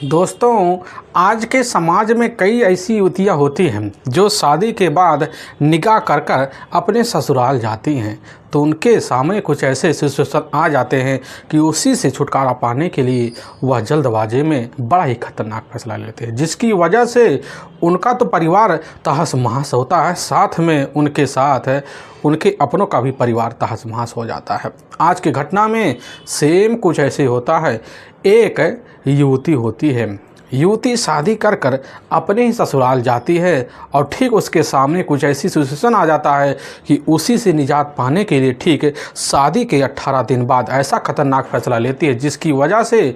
दोस्तों, आज के समाज में कई ऐसी युवतियाँ होती हैं जो शादी के बाद निकाह कर कर अपने ससुराल जाती हैं, तो उनके सामने कुछ ऐसे सिचुएशन आ जाते हैं कि उसी से छुटकारा पाने के लिए वह जल्दबाजी में बड़ा ही खतरनाक फैसला लेते हैं, जिसकी वजह से उनका तो परिवार तहस महस होता है, साथ में उनके साथ उनके अपनों का भी परिवार तहस महस हो जाता है। आज की घटना में सेम कुछ ऐसे होता है। एक युवती होती है, युवती शादी कर कर अपने ही ससुराल जाती है और ठीक उसके सामने कुछ ऐसी सिचुएशन आ जाता है कि उसी से निजात पाने के लिए ठीक शादी के 18 दिन बाद ऐसा खतरनाक फैसला लेती है, जिसकी वजह से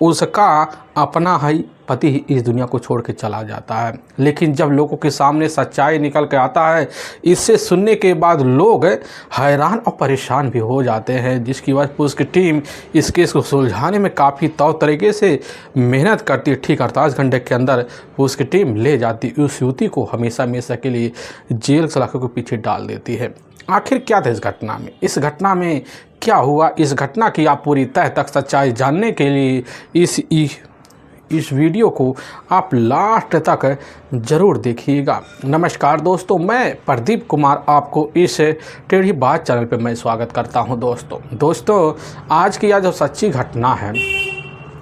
उसका अपना ही पति ही इस दुनिया को छोड़ के चला जाता है। लेकिन जब लोगों के सामने सच्चाई निकल के आता है, इससे सुनने के बाद लोग हैरान और परेशान भी हो जाते हैं, जिसकी वजह से उसकी टीम इस केस को सुलझाने में काफ़ी तौर तरीके से मेहनत करती है। ठीक 48 घंटे के अंदर उसकी टीम ले जाती उस युवती को हमेशा हमेशा के लिए जेल सलाखों के पीछे डाल देती है। आखिर क्या था इस घटना में, इस घटना में क्या हुआ, इस घटना की आप पूरी तह तक सच्चाई जानने के लिए इस वीडियो को आप लास्ट तक ज़रूर देखिएगा। नमस्कार दोस्तों, मैं प्रदीप कुमार आपको इस टेढ़ी बात चैनल पे मैं स्वागत करता हूं। दोस्तों आज की यह जो सच्ची घटना है,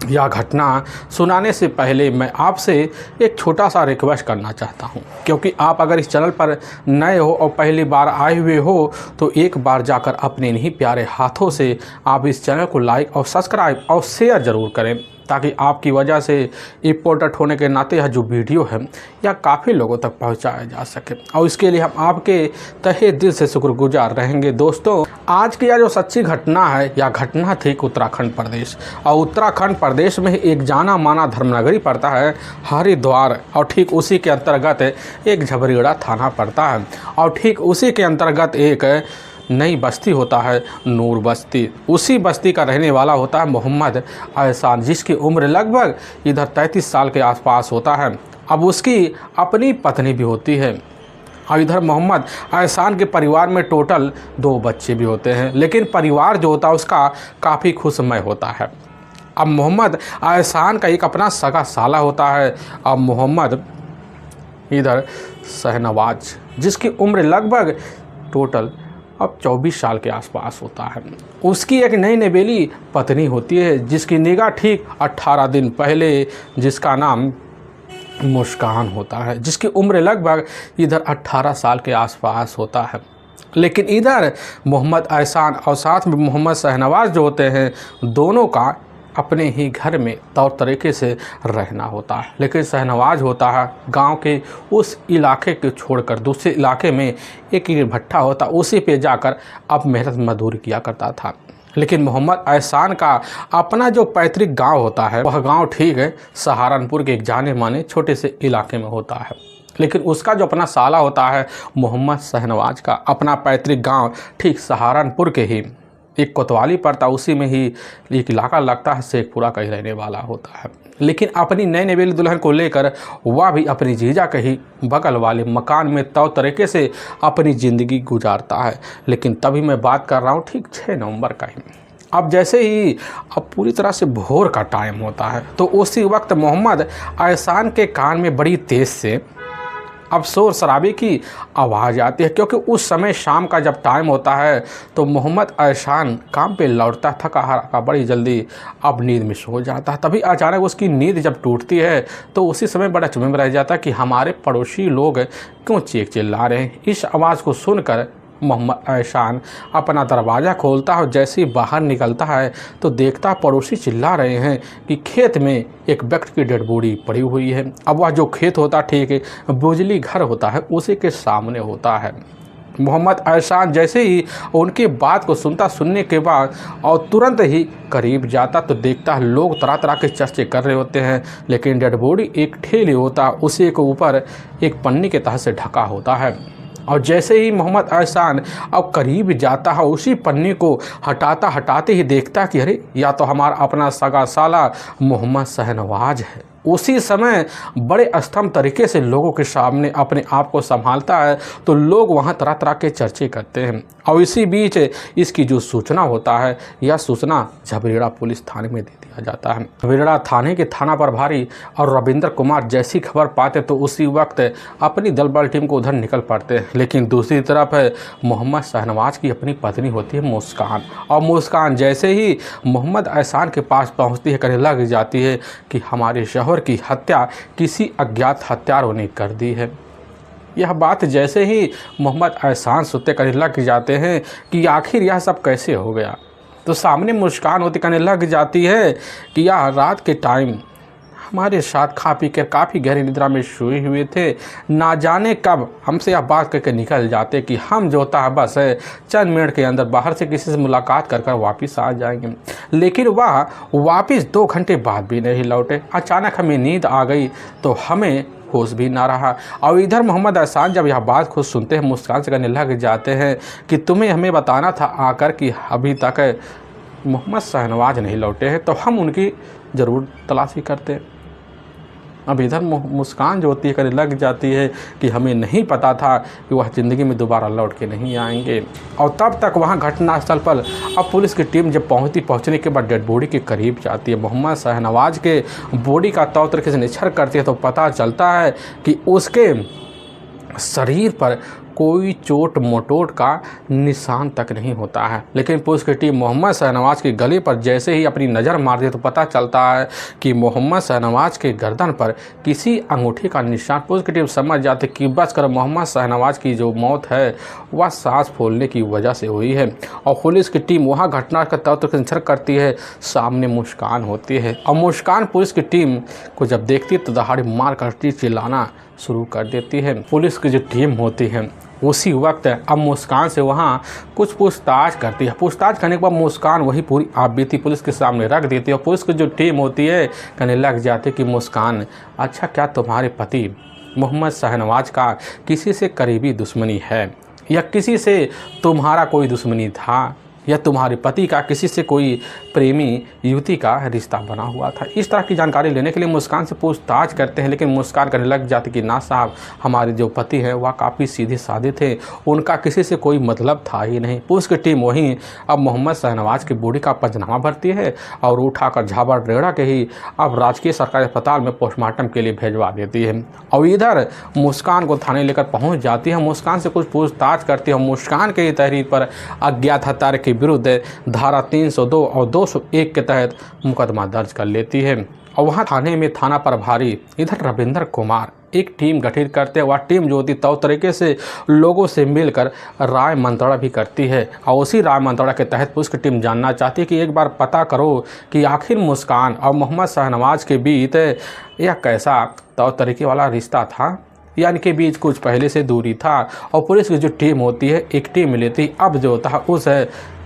यह घटना सुनाने से पहले मैं आपसे एक छोटा सा रिक्वेस्ट करना चाहता हूं, क्योंकि आप अगर इस चैनल पर नए हो और पहली बार आए हुए हो तो एक बार जाकर अपने इन्हीं प्यारे हाथों से आप इस चैनल को लाइक और सब्सक्राइब और शेयर ज़रूर करें, ताकि आपकी वजह से इम्पोर्टेंट होने के नाते यह जो वीडियो है यह काफ़ी लोगों तक पहुंचाया जा सके, और इसके लिए हम आपके तहे दिल से शुक्रगुजार रहेंगे। दोस्तों आज की यह जो सच्ची घटना है, यह घटना थी उत्तराखंड प्रदेश, और उत्तराखंड प्रदेश में एक जाना माना धर्मनगरी पड़ता है हरिद्वार, और ठीक उसी के अंतर्गत एक झबरीगढ़ा थाना पड़ता है, और ठीक उसी के अंतर्गत एक नई बस्ती होता है नूर बस्ती। उसी बस्ती का रहने वाला होता है मोहम्मद एहसान, जिसकी उम्र लगभग इधर 33 साल के आसपास होता है। अब उसकी अपनी पत्नी भी होती है, और इधर मोहम्मद एहसान के परिवार में टोटल 2 बच्चे भी होते हैं, लेकिन परिवार जो होता है उसका काफ़ी खुशमय होता है। अब मोहम्मद एहसान का एक अपना सगा साला होता है, अब मोहम्मद इधर शहनवाज, जिसकी उम्र लगभग टोटल अब 24 साल के आसपास होता है। उसकी एक नई नवेली पत्नी होती है, जिसकी निगाह ठीक 18 दिन पहले, जिसका नाम मुस्कान होता है, जिसकी उम्र लगभग इधर 18 साल के आसपास होता है। लेकिन इधर मोहम्मद एहसान और साथ में मोहम्मद शहनवाज जो होते हैं, दोनों का अपने ही घर में तौर तरीके से रहना होता है। लेकिन शहनवाज होता है गांव के उस इलाके को छोड़कर दूसरे इलाके में एक भट्ठा होता, उसी पे जाकर अब मेहनत मजदूरी किया करता था। लेकिन मोहम्मद एहसान का अपना जो पैतृक गांव होता है, वह गांव ठीक है सहारनपुर के एक जाने माने छोटे से इलाके में होता है। लेकिन उसका जो अपना साला होता है मोहम्मद शहनवाज का अपना पैतृक गाँव ठीक सहारनपुर के ही एक कोतवाली पड़ता, उसी में ही एक इलाका लगता है शेखपुरा का ही रहने वाला होता है। लेकिन अपनी नई नवेली दुल्हन को लेकर वह भी अपनी जीजा के ही बगल वाले मकान में तौर तरीके से अपनी ज़िंदगी गुजारता है। लेकिन तभी मैं बात कर रहा हूँ ठीक 6 नवंबर का ही। अब जैसे ही अब पूरी तरह से भोर का टाइम होता है, तो उसी वक्त मोहम्मद एहसान के कान में बड़ी तेज़ से अब शोर शराबे की आवाज़ आती है, क्योंकि उस समय शाम का जब टाइम होता है तो मोहम्मद एहसान काम पे लौटता थका हारा बड़ी जल्दी अब नींद में सो जाता है। तभी अचानक उसकी नींद जब टूटती है तो उसी समय बड़ा चुमे में रह जाता है कि हमारे पड़ोसी लोग क्यों चीख चिल्ला रहे हैं। इस आवाज़ को सुनकर मोहम्मद एहसान अपना दरवाज़ा खोलता है, और जैसे ही बाहर निकलता है तो देखता है पड़ोसी चिल्ला रहे हैं कि खेत में एक व्यक्ति की डेड बॉडी पड़ी हुई है। अब वह जो खेत होता ठीक है बुजली घर होता है, उसी के सामने होता है। मोहम्मद एहसान जैसे ही उनकी बात को सुनने के बाद और तुरंत ही करीब जाता तो देखता है लोग तरह तरह के चर्चे कर रहे होते हैं, लेकिन डेड बॉडी एक ठेले होता, उसी के ऊपर एक पन्नी के तहत से ढका होता है। और जैसे ही मोहम्मद एहसान अब करीब जाता है, उसी पन्नी को हटाते ही देखता कि अरे या तो हमारा अपना सगा साला मोहम्मद शहनवाज है। उसी समय बड़े स्तंभ तरीके से लोगों के सामने अपने आप को संभालता है तो लोग वहाँ तरह तरह के चर्चे करते हैं। और इसी बीच इसकी जो सूचना होता है, यह सूचना झबरेड़ा पुलिस थाने में दे दिया जाता है। झबरेड़ा थाने के थाना प्रभारी और रविंद्र कुमार जैसी खबर पाते तो उसी वक्त अपनी दल बल टीम को उधर निकल पड़ते हैं। लेकिन दूसरी तरफ मोहम्मद शाहनवाज की अपनी पत्नी होती है मुस्कान, और मुस्कान जैसे ही मोहम्मद एहसान के पास पहुंचती है, कहने लग जाती है कि हमारे शौहर की हत्या किसी अज्ञात हत्यारों ने कर दी है। यह बात जैसे ही मोहम्मद एहसान सुनते कहने लग जाते हैं कि आखिर यह सब कैसे हो गया, तो सामने मुस्कान होती कहने लग जाती है कि यह रात के टाइम हमारे साथ खा पी कर काफ़ी गहरी निद्रा में सोए हुए थे, ना जाने कब हमसे यह बात करके निकल जाते कि हम जो होता है बस चंद मिनट के अंदर बाहर से किसी से मुलाकात कर कर वापस आ जाएंगे। लेकिन वह वापस 2 घंटे बाद भी नहीं लौटे। अचानक हमें नींद आ गई तो हमें होश भी ना रहा। और इधर मोहम्मद एहसान जब यह बात खुद सुनते हैं, मुस्कान से कहने लग जाते हैं कि तुम्हें हमें बताना था आकर कि अभी तक मोहम्मद शाहनवाज नहीं लौटे हैं, तो हम उनकी ज़रूर तलाशी करते। अब इधर मुस्कान जो होती है कहने लग जाती है कि हमें नहीं पता था कि वह ज़िंदगी में दोबारा लौट के नहीं आएंगे। और तब तक वहाँ घटनास्थल पर अब पुलिस की टीम जब पहुँचने के बाद डेड बॉडी के करीब जाती है, मोहम्मद शाहनवाज के बॉडी का तौर तरीके से निरीक्षण करती है तो पता चलता है कि उसके शरीर पर कोई चोट मोटोट का निशान तक नहीं होता है। लेकिन पुलिस की टीम मोहम्मद शाहनवाज के गले पर जैसे ही अपनी नज़र मारती है तो पता चलता है कि मोहम्मद शाहनवाज के गर्दन पर किसी अंगूठे का निशान। पुलिस की टीम समझ जाती है कि बस कर मोहम्मद शाहनवाज की जो मौत है वह सांस फूलने की वजह से हुई है। और पुलिस की टीम वहाँ घटना का तौर तरीके से निरीक्षण करती है। सामने मुस्कान होती है और मुस्कान पुलिस की टीम को जब देखती है तो दहाड़ी मार कर चिल्लाना शुरू कर देती है। पुलिस की जो टीम होती है उसी वक्त अब मुस्कान से वहाँ कुछ पूछताछ करती है। पूछताछ करने के बाद मुस्कान वही पूरी आपबीती पुलिस के सामने रख देती है। और पुलिस की जो टीम होती है कहने लग जाती है कि मुस्कान, अच्छा क्या तुम्हारे पति मोहम्मद शाहनवाज का किसी से करीबी दुश्मनी है, या किसी से तुम्हारा कोई दुश्मनी था, या तुम्हारे पति का किसी से कोई प्रेमी युवती का रिश्ता बना हुआ था? इस तरह की जानकारी लेने के लिए मुस्कान से पूछताछ करते हैं। लेकिन मुस्कान करने लग जाती कि ना साहब, हमारे जो पति हैं वह काफ़ी सीधे साधे थे, उनका किसी से कोई मतलब था ही नहीं। पुलिस की टीम वहीं अब मोहम्मद शाहनवाज की बॉडी का पंचनामा भरती है और उठाकर झबरेड़ा के ही अब राजकीय सरकारी अस्पताल में पोस्टमार्टम के लिए भेजवा देती है। और इधर मुस्कान को थाने लेकर पहुँच जाती है। मुस्कान से कुछ पूछताछ करती है। मुस्कान के तहरीर पर अज्ञात हत्यारे के विरुद्ध धारा 302 और 201 के तहत मुकदमा दर्ज कर लेती है। और वहाँ थाने में थाना प्रभारी इधर रविंद्र कुमार एक टीम गठित करते हैं। वह टीम जो होती तौर तरीके से लोगों से मिलकर राय मंत्रणा भी करती है। और उसी राय मंत्रणा के तहत पुलिस की टीम जानना चाहती है कि एक बार पता करो कि आखिर मुस्कान और मोहम्मद शाहनवाज के बीच यह कैसा तौर तरीके वाला रिश्ता था, या इनके बीच कुछ पहले से दूरी था। और पुलिस की जो टीम होती है एक टीम लेती अब जो होता है उस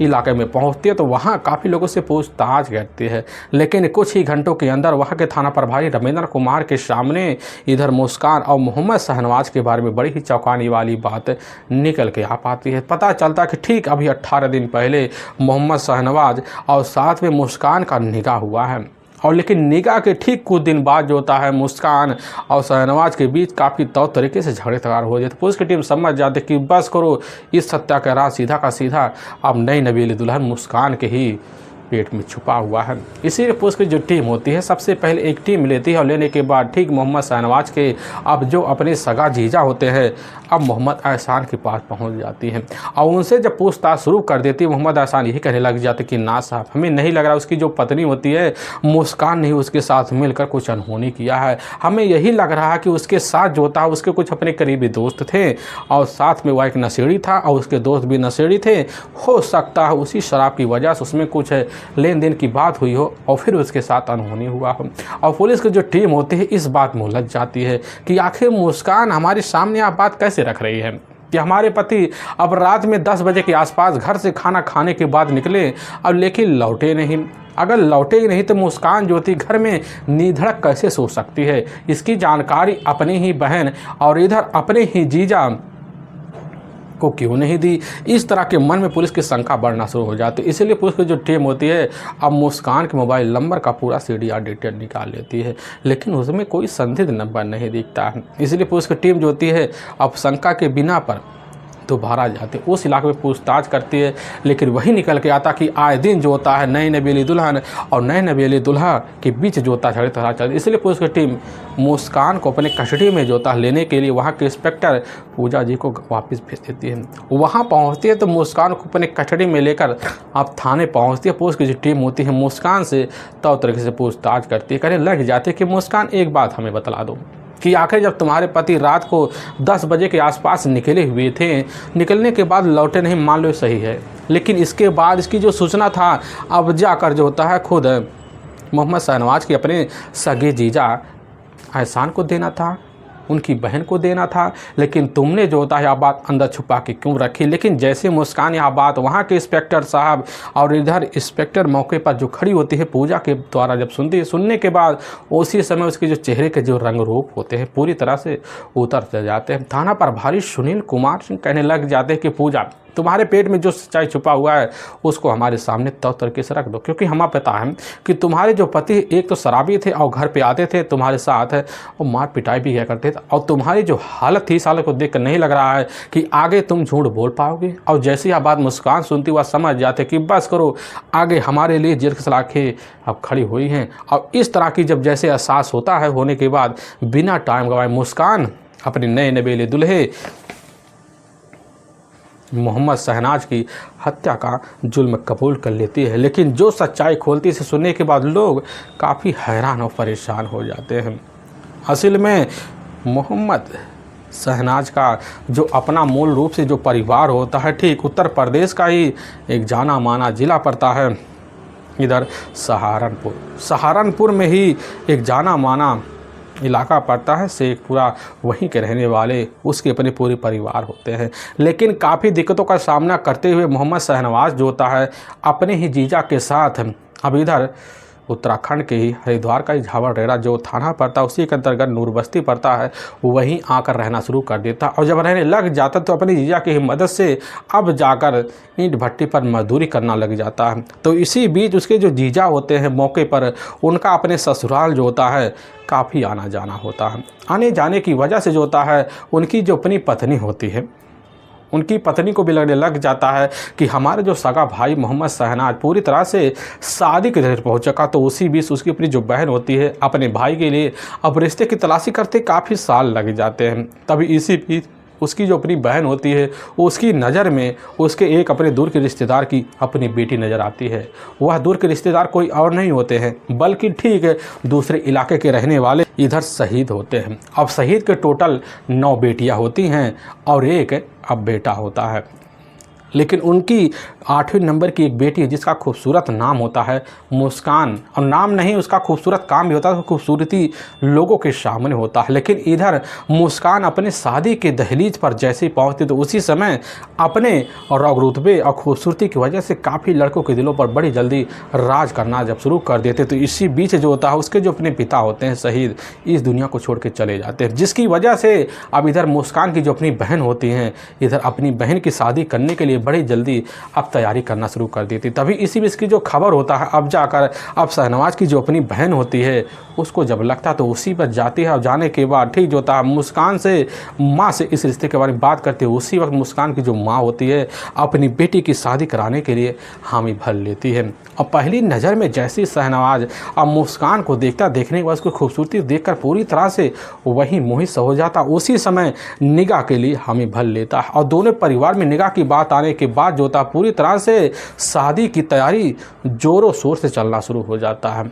इलाके में पहुंचती है तो वहां काफ़ी लोगों से पूछताछ करती है। लेकिन कुछ ही घंटों के अंदर वहां के थाना प्रभारी रविंद्र कुमार के सामने इधर मुस्कान और मोहम्मद शाहनवाज के बारे में बड़ी ही चौंकाने वाली बात निकल के आ पाती है। पता चलता है कि ठीक अभी 18 दिन पहले मोहम्मद शाहनवाज और साथ में मुस्कान का निकाह हुआ है। और लेकिन निकाह के ठीक कुछ दिन बाद जो होता है मुस्कान और शाहनवाज के बीच काफ़ी तौर तरीके से झगड़े तगाड़ हो जाते। पुलिस की टीम समझ जाती कि बस करो, इस हत्या का राज सीधा का सीधा अब नई नवेली दुल्हन मुस्कान के ही पेट में छुपा हुआ है। इसीलिए पुलिस की जो टीम होती है सबसे पहले एक टीम लेती है और लेने के बाद ठीक मोहम्मद शाहनवाज के अब जो अपने सगा जीजा होते हैं अब मोहम्मद एहसान के पास पहुंच जाती है और उनसे जब पूछताछ शुरू कर देती है मोहम्मद एहसान यही कहने लग जाते कि ना साहब, हमें नहीं लग रहा उसकी जो पत्नी होती है मुस्कान ने उसके साथ मिलकर कुछ अनहोनी किया है। हमें यही लग रहा है कि उसके साथ जो होता है उसके कुछ अपने करीबी दोस्त थे और साथ में वह एक नशेड़ी था और उसके दोस्त भी नशेड़ी थे। हो सकता है उसी शराब की वजह से उसमें कुछ लेन देन की बात हुई हो और फिर उसके साथ अनहोनी हुआ हो। और पुलिस की जो टीम होती है इस बात में उलझ जाती है कि आखिर मुस्कान हमारे सामने आप बात कैसे रख रही है कि हमारे पति अब रात में 10 बजे के आसपास घर से खाना खाने के बाद निकले अब लेकिन लौटे नहीं। अगर लौटे ही नहीं तो मुस्कान जो थी घर में निधड़क कैसे सो सकती है। इसकी जानकारी अपनी ही बहन और इधर अपने ही जीजा को क्यों नहीं दी। इस तरह के मन में पुलिस की शंका बढ़ना शुरू हो जाती है। इसीलिए पुलिस की जो टीम होती है अब मुस्कान के मोबाइल नंबर का पूरा CDR डिटेल निकाल लेती है, लेकिन उसमें कोई संदिग्ध नंबर नहीं दिखता है। इसलिए पुलिस की टीम जो होती है अब शंका के बिना पर दोबारा जाते उस इलाके में पूछताछ करती है, लेकिन वही निकल के आता कि आए दिन जो होता है नई नवेली दुल्हन और नए नवेली दूल्हा के बीच जो होता है झगड़े चलते। इसलिए पुलिस की टीम मुस्कान को अपने कस्टडी में जो होता है लेने के लिए वहाँ के इंस्पेक्टर पूजा जी को वापस भेज देती है। वहाँ पहुँचती है तो मुस्कान को अपने कस्टडी में लेकर अब थाने पहुँचती है। पुलिस की जो टीम होती है मुस्कान से तो तरीके से पूछताछ करती है, कहने लग जाती है कि मुस्कान एक बात हमें बतला दो कि आखिर जब तुम्हारे पति रात को 10 बजे के आसपास निकले हुए थे, निकलने के बाद लौटे नहीं, मान लो सही है, लेकिन इसके बाद इसकी जो सूचना था अब जाकर जो होता है खुद मोहम्मद शहनवाज के अपने सगे जीजा एहसान को देना था, उनकी बहन को देना था, लेकिन तुमने जो होता है यह बात अंदर छुपा के क्यों रखी। लेकिन जैसे मुस्कान यह बात वहाँ के इंस्पेक्टर साहब और इधर इंस्पेक्टर मौके पर जो खड़ी होती है पूजा के द्वारा जब सुनती है, सुनने के बाद उसी समय उसके जो चेहरे के जो रंग रूप होते हैं पूरी तरह से उतर जाते हैं। थाना प्रभारी सुनील कुमार सिंह कहने लग जाते हैं कि पूजा तुम्हारे पेट में जो सच्चाई छुपा हुआ है उसको हमारे सामने तौर तरीके से रख दो, क्योंकि हमें पता है कि तुम्हारे जो पति एक तो शराबी थे और घर पे आते थे तुम्हारे साथ और मार पिटाई भी किया करते थे, और तुम्हारी जो हालत थी इस हालत को देख कर नहीं लग रहा है कि आगे तुम झूठ बोल पाओगे। और जैसी यह बात मुस्कान सुनती हुआ समझ जाते कि बस करो, आगे हमारे लिए जेल की सलाखें अब खड़ी हुई हैं। और इस तरह की जब जैसे एहसास होता है होने के बाद बिना टाइम गवाए मुस्कान अपने नए नवेले दूल्हे मोहम्मद शहनाज की हत्या का जुल्म कबूल कर लेती है। लेकिन जो सच्चाई खोलती से सुनने के बाद लोग काफ़ी हैरान और परेशान हो जाते हैं। असल में मोहम्मद शहनाज का जो अपना मूल रूप से जो परिवार होता है ठीक उत्तर प्रदेश का ही एक जाना माना ज़िला पड़ता है इधर सहारनपुर में ही एक जाना माना इलाका पड़ता है। शेखपुरा वहीं के रहने वाले उसके अपने पूरे परिवार होते हैं। लेकिन काफ़ी दिक्कतों का सामना करते हुए मोहम्मद शहनवाज जो होता है अपने ही जीजा के साथ अब इधर उत्तराखंड के ही हरिद्वार का ही झावड़रेड़ा जो थाना पड़ता है उसी के अंतर्गत नूरबस्ती पड़ता है, वहीं आकर रहना शुरू कर देता। और जब रहने लग जाता तो अपनी जीजा की मदद से अब जाकर ईंट भट्टी पर मजदूरी करना लग जाता है। तो इसी बीच उसके जो जीजा होते हैं मौके पर उनका अपने ससुराल जो होता है काफ़ी आना जाना होता है। आने जाने की वजह से जो होता है उनकी जो अपनी पत्नी होती है उनकी पत्नी को भी लगने लग जाता है कि हमारे जो सगा भाई मोहम्मद शहनाज पूरी तरह से शादी के दर पहुँच चुका। तो उसी बीच उसकी अपनी जो बहन होती है अपने भाई के लिए अब रिश्ते की तलाशी करते काफ़ी साल लग जाते हैं। तभी इसी बीच उसकी जो अपनी बहन होती है उसकी नज़र में उसके एक अपने दूर के रिश्तेदार की अपनी बेटी नज़र आती है। वह दूर के रिश्तेदार कोई और नहीं होते हैं बल्कि ठीक दूसरे इलाके के रहने वाले इधर शहीद होते हैं। अब शहीद के टोटल 9 बेटियां होती हैं और एक अब बेटा होता है। लेकिन उनकी 8वें नंबर की एक बेटी है जिसका खूबसूरत नाम होता है मुस्कान, और नाम नहीं उसका खूबसूरत काम भी होता है, खूबसूरती लोगों के सामने होता है। लेकिन इधर मुस्कान अपने शादी के दहलीज पर जैसे ही पहुँचती तो उसी समय अपने रौब रुतबे और खूबसूरती की वजह से काफ़ी लड़कों के दिलों पर बड़ी जल्दी राज करना जब शुरू कर देते तो इसी बीच जो होता है उसके जो अपने पिता होते हैं शहीद इस दुनिया को छोड़ के चले जाते हैं, जिसकी वजह से अब इधर मुस्कान की जो अपनी बहन होती हैं इधर अपनी बहन की शादी करने के लिए बड़ी जल्दी अब तैयारी करना शुरू कर दी थी। तभी इसी बीच की जो खबर होता है अब जाकर अब शहनवाज की जो अपनी बहन होती है उसको जब लगता तो उसी पर जाती है। और जाने के बाद ठीक जो होता है मुस्कान से माँ से इस रिश्ते के बारे में बात करते हैं। उसी वक्त मुस्कान की जो माँ होती है अपनी बेटी की शादी कराने के लिए हामी भर लेती है। और पहली नज़र में जैसी शहनवाज अब मुस्कान को देखने के बाद उसकी खूबसूरती देखकर पूरी तरह से वही मोहित हो जाता। उसी समय निगाह के लिए हामी भर लेता है और दोनों परिवार में निगाह की बात आने के बाद जो होता पूरी तरह से शादी की तैयारी जोरों शोर से चलना शुरू हो जाता है।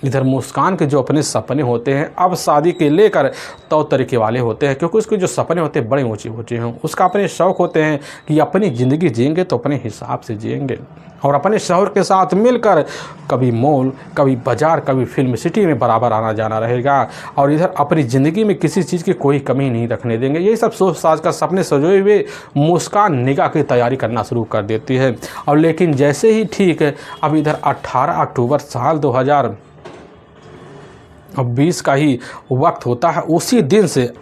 इधर मुस्कान के जो अपने सपने होते हैं अब शादी के लेकर तौर तरीके वाले होते हैं, क्योंकि उसके जो सपने होते हैं बड़े ऊंचे ऊंचे हैं। उसका अपने शौक़ होते हैं कि अपनी ज़िंदगी जिएंगे तो अपने हिसाब से जिएंगे और अपने शौहर के साथ मिलकर कभी मॉल कभी बाज़ार कभी फिल्म सिटी में बराबर आना जाना रहेगा और इधर अपनी ज़िंदगी में किसी चीज़ की कोई कमी नहीं रखने देंगे। यही सब सोच साज कर सपने सजोए हुए मुस्कान निगाह की तैयारी करना शुरू कर देती है। और लेकिन जैसे ही ठीक अब इधर 18 अक्टूबर साल 2020 का ही वक्त होता है, उसी दिन से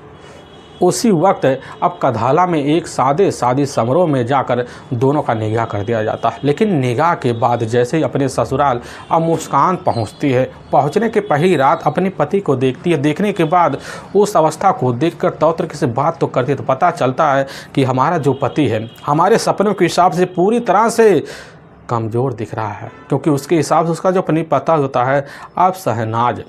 उसी वक्त अब कधाला में एक सादे शादी समारोह में जाकर दोनों का निगाह कर दिया जाता है। लेकिन निगाह के बाद जैसे ही अपने ससुराल अब मुस्कान पहुंचती है, पहुंचने के पहली रात अपने पति को देखती है। देखने के बाद उस अवस्था को देखकर तौर तरीके से बात तो करती है, तो पता चलता है कि हमारा जो पति है हमारे सपनों के हिसाब से पूरी तरह से कमज़ोर दिख रहा है, क्योंकि उसके हिसाब से उसका जो अपनी पता होता है अब शहनाज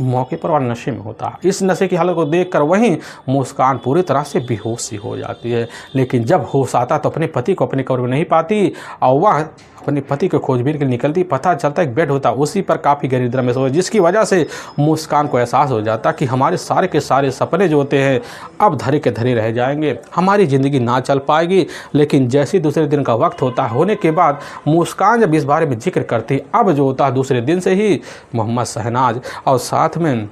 मौके पर और नशे में होता है। इस नशे की हालत को देखकर वहीं मुस्कान पूरी तरह से बेहोश हो जाती है। लेकिन जब होश आता तो अपने पति को अपने कब्र में नहीं पाती और वह अपने पति को खोजबीन के लिए निकलती। पता चलता एक बेड होता, उसी पर काफ़ी गहरी निद्रा में सोए, जिसकी वजह से मुस्कान को एहसास हो जाता कि हमारे सारे के सारे सपने जो होते हैं अब धरे के धरे रह जाएंगे, हमारी ज़िंदगी ना चल पाएगी। लेकिन जैसे ही दूसरे दिन का वक्त होता होने के बाद मुस्कान जब इस बारे में जिक्र करती, अब जो होता है दूसरे दिन से ही मोहम्मद शहनाज और साथ में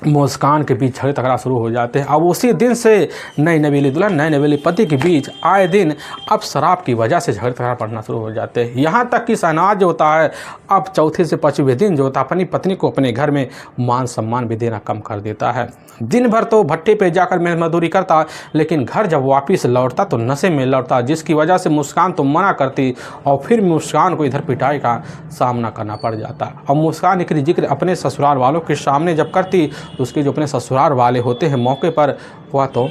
मुस्कान के बीच झगड़े तकरार शुरू हो जाते हैं। अब उसी दिन से नई नवेली दुल्हन नए नवेली पति के बीच आए दिन अब शराब की वजह से झगड़े तकरार पड़ना शुरू हो जाते हैं। यहाँ तक कि शहनाज जो होता है अब चौथे से पाँचवें दिन जो होता है अपनी पत्नी को अपने घर में मान सम्मान भी देना कम कर देता है। दिन भर तो भट्टे पे जाकर मेहनत मजदूरी करता, लेकिन घर जब वापस लौटता तो नशे में लौटता, जिसकी वजह से मुस्कान तो मना करती और फिर मुस्कान को इधर पिटाई का सामना करना पड़ जाता। और मुस्कान एक जिक्र अपने ससुराल वालों के सामने जब करती तो उसके जो अपने ससुराल वाले होते हैं मौके पर वह तो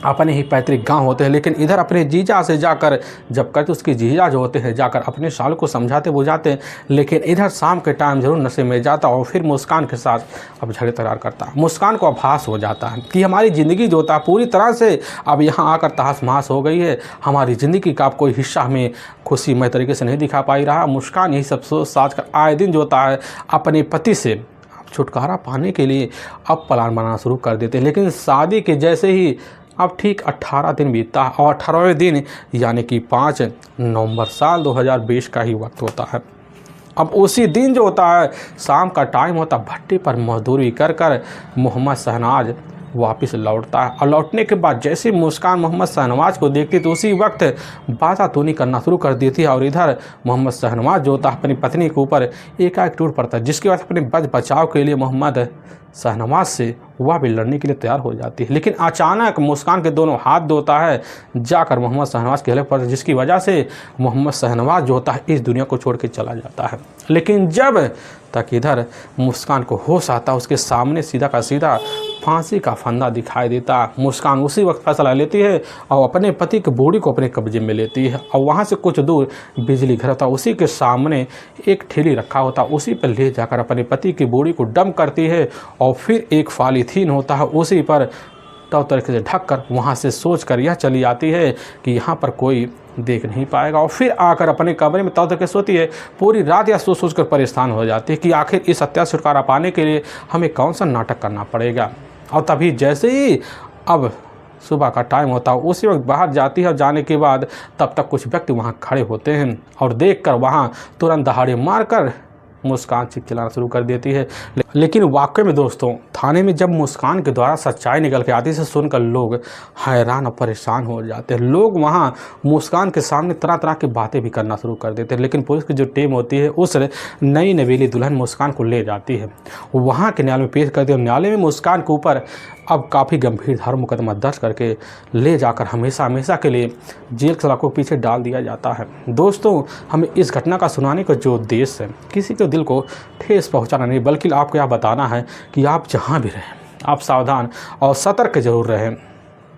अपने ही पैतृक गांव होते हैं, लेकिन इधर अपने जीजा से जाकर जब करते उसके जीजा जो होते हैं जाकर अपने साल को समझाते बुझाते, लेकिन इधर शाम के टाइम जरूर नशे में जाता और फिर मुस्कान के साथ अब झगड़े तकरार करता। मुस्कान को आभास हो जाता है कि हमारी ज़िंदगी जो होता है पूरी तरह से अब यहाँ आकर तहस महस हो गई है, हमारी ज़िंदगी का अब कोई हिस्सा हमें खुशीमय तरीके से नहीं दिखा पाई रहा। मुस्कान यही सब सोच साज कर आए दिन जो होता है अपने पति से छुटकारा पाने के लिए अब प्लान बनाना शुरू कर देते हैं। लेकिन शादी के जैसे ही अब ठीक 18 दिन बीतता है और 18वें दिन यानी कि 5 नवंबर साल 2020 का ही वक्त होता है। अब उसी दिन जो होता है शाम का टाइम होता, भट्टे पर मजदूरी कर कर मोहम्मद शहनाज वापस लौटता है। और लौटने के बाद जैसे मुस्कान मोहम्मद शहनवाज को देखती तो उसी वक्त बातातूनी करना शुरू कर देती है और इधर मोहम्मद शहनवाज जो होता है अपनी पत्नी के ऊपर एकाएक टूट पड़ता है, जिसके बाद अपने बचाव के लिए मोहम्मद शहनवाज से वह भी लड़ने के लिए तैयार हो जाती है। लेकिन अचानक मुस्कान के दोनों हाथ धोता है जाकर मोहम्मद शहनवाज के गले पर, जिसकी वजह से मोहम्मद शहनवाज जो होता है इस दुनिया को छोड़ के चला जाता है। लेकिन जब तक इधर मुस्कान को होश आता उसके सामने सीधा का सीधा फांसी का फंदा दिखाई देता। मुस्कान उसी वक्त फैसला लेती है और अपने पति की बॉडी को अपने कब्जे में लेती है और वहाँ से कुछ दूर बिजली घर होता, उसी के सामने एक ठेली रखा होता, उसी पर ले जाकर अपने पति की बॉडी को डंप करती है और फिर एक पॉलीथीन होता है उसी पर तब तरीके से ढक कर वहाँ से सोच कर यह चली आती है कि यहाँ पर कोई देख नहीं पाएगा और फिर आकर अपने कमरे में तब तक सोती है। पूरी रात यह सोच कर परेशान हो जाती है कि आखिर इस हत्या से छुटकारा पाने के लिए हमें कौन सा नाटक करना पड़ेगा। और तभी जैसे ही अब सुबह का टाइम होता है उसी वक्त बाहर जाती है और जाने के बाद तब तक कुछ व्यक्ति वहाँ खड़े होते हैं और देखकर वहाँ तुरंत दहाड़े मारकर मुस्कान चिल्लाना शुरू कर देती है। लेकिन वाकई में दोस्तों थाने में जब मुस्कान के द्वारा सच्चाई निकल के आती है सुनकर लोग हैरान और परेशान हो जाते हैं। लोग वहाँ मुस्कान के सामने तरह तरह की बातें भी करना शुरू कर देते हैं। लेकिन पुलिस की जो टीम होती है उस नई नवेली दुल्हन मुस्कान को ले जाती है, वहाँ के न्यायालय में पेश करती है। न्यायालय में मुस्कान के ऊपर अब काफ़ी गंभीर धारा मुकदमा दर्ज करके ले जाकर हमेशा हमेशा के लिए जेल के सलाखों के पीछे डाल दिया जाता है। दोस्तों हमें इस घटना का सुनाने का जो उद्देश्य है किसी के दिल को ठेस पहुंचाना नहीं, बल्कि आपको यह बताना है कि आप जहां भी रहें आप सावधान और सतर्क जरूर रहें।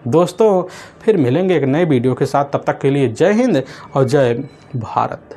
दोस्तों फिर मिलेंगे एक नए वीडियो के साथ, तब तक के लिए जय हिंद और जय भारत।